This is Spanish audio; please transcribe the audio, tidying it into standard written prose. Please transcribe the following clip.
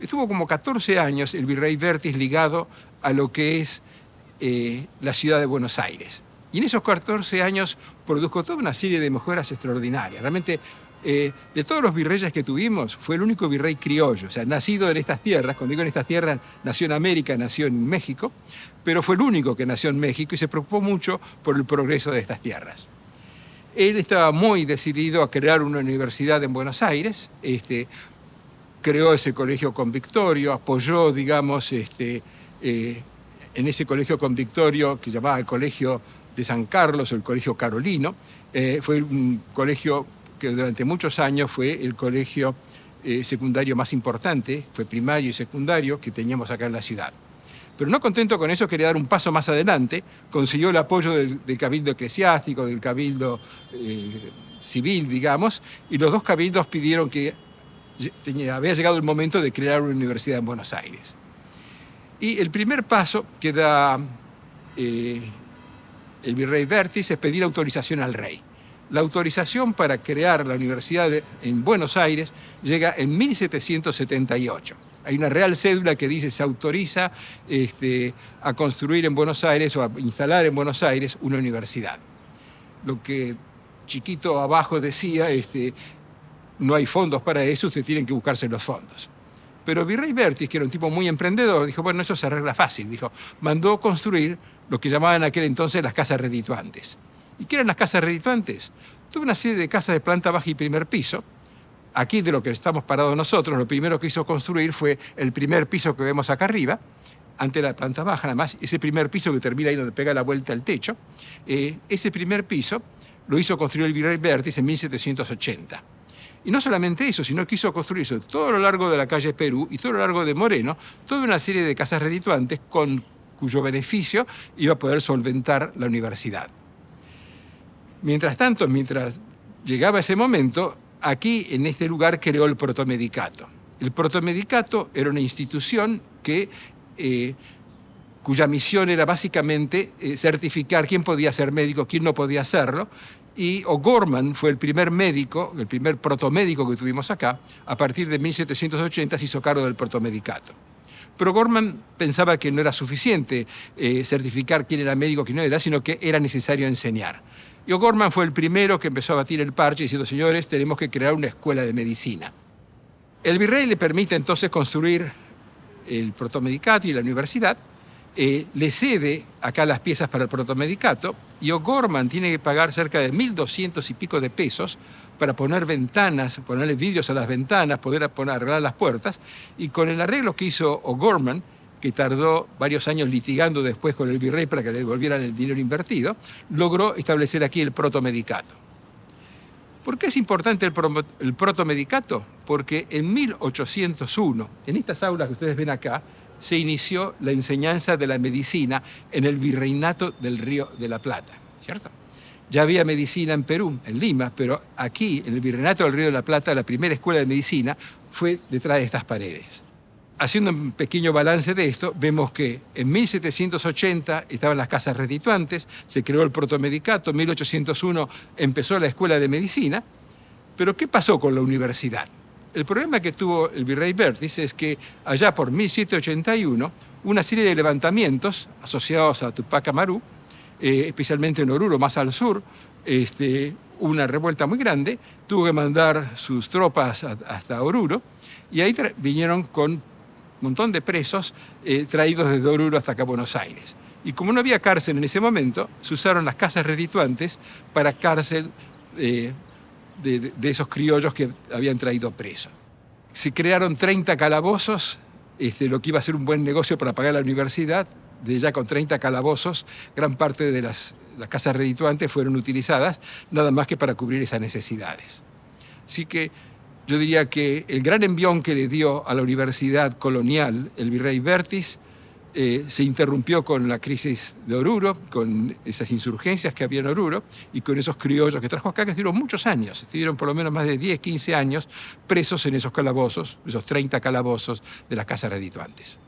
estuvo como 14 años el virrey Vértiz ligado a lo que es la ciudad de Buenos Aires. Y en esos 14 años produjo toda una serie de mejoras extraordinarias. Realmente, de todos los virreyes que tuvimos, fue el único virrey criollo. O sea, nacido en estas tierras, cuando digo en estas tierras, nació en América, nació en México, pero fue el único que nació en México y se preocupó mucho por el progreso de estas tierras. Él estaba muy decidido a crear una universidad en Buenos Aires, creó ese colegio convictorio, apoyó, digamos, en ese colegio convictorio que llamaba el Colegio de San Carlos o el Colegio Carolino. Fue un colegio que durante muchos años fue el colegio secundario más importante, fue primario y secundario que teníamos acá en la ciudad. Pero no contento con eso, quería dar un paso más adelante, consiguió el apoyo del cabildo eclesiástico, del cabildo civil, digamos, y los dos cabildos pidieron que había llegado el momento de crear una universidad en Buenos Aires. Y el primer paso que da el virrey Vértiz es pedir autorización al rey. La autorización para crear la universidad en Buenos Aires llega en 1778. Hay una real cédula que dice se autoriza a construir en Buenos Aires o a instalar en Buenos Aires una universidad. Lo que chiquito abajo decía, no hay fondos para eso, ustedes tienen que buscarse los fondos. Pero Virrey Vértiz, que era un tipo muy emprendedor, dijo, bueno, eso se arregla fácil. Dijo, mandó construir lo que llamaban en aquel entonces las casas redituantes. ¿Y qué eran las casas redituantes? Tuvo una serie de casas de planta baja y primer piso. Aquí, de lo que estamos parados nosotros, lo primero que hizo construir fue el primer piso que vemos acá arriba, ante la planta baja, nada más, ese primer piso que termina ahí donde pega la vuelta al techo. Ese primer piso lo hizo construir el Virrey Vértiz en 1780. Y no solamente eso, sino que hizo construir eso todo lo largo de la calle Perú y todo lo largo de Moreno, toda una serie de casas redituantes cuyo beneficio iba a poder solventar la universidad. Mientras tanto, mientras llegaba ese momento, aquí en este lugar creó el protomedicato. El protomedicato era una institución cuya misión era básicamente certificar quién podía ser médico, quién no podía serlo. Y O'Gorman fue el primer médico, el primer protomédico que tuvimos acá. A partir de 1780 se hizo cargo del protomedicato. Pero O'Gorman pensaba que no era suficiente certificar quién era médico, quién no era, sino que era necesario enseñar. Y O'Gorman fue el primero que empezó a batir el parche diciendo, señores, tenemos que crear una escuela de medicina. El virrey le permite entonces construir el protomedicato y la universidad, le cede acá las piezas para el protomedicato y O'Gorman tiene que pagar cerca de 1.200 y pico de pesos para poner ventanas, ponerle vidrios a las ventanas, poder arreglar las puertas. Y con el arreglo que hizo O'Gorman, que tardó varios años litigando después con el virrey para que le devolvieran el dinero invertido, logró establecer aquí el protomedicato. ¿Por qué es importante el protomedicato? Porque en 1801, en estas aulas que ustedes ven acá, se inició la enseñanza de la medicina en el virreinato del Río de la Plata, ¿cierto? Ya había medicina en Perú, en Lima, pero aquí, en el virreinato del Río de la Plata, la primera escuela de medicina fue detrás de estas paredes. Haciendo un pequeño balance de esto, vemos que en 1780 estaban las casas redituantes, se creó el protomedicato, en 1801 empezó la escuela de medicina, pero ¿qué pasó con la universidad? El problema que tuvo el virrey Vértiz es que allá por 1781, una serie de levantamientos asociados a Tupac Amaru, especialmente en Oruro, más al sur, una revuelta muy grande, tuvo que mandar sus tropas hasta Oruro, y ahí vinieron con un montón de presos traídos desde Oruro hasta acá a Buenos Aires. Y como no había cárcel en ese momento, se usaron las casas redituantes para cárcel de esos criollos que habían traído presos. Se crearon 30 calabozos, lo que iba a ser un buen negocio para pagar la universidad. De ya con 30 calabozos, gran parte de las casas redituantes fueron utilizadas nada más que para cubrir esas necesidades. Así que yo diría que el gran envión que le dio a la universidad colonial el virrey Vértiz se interrumpió con la crisis de Oruro, con esas insurgencias que había en Oruro y con esos criollos que trajo acá, que estuvieron muchos años, estuvieron por lo menos más de 10, 15 años presos en esos calabozos, esos 30 calabozos de las casas redituantes.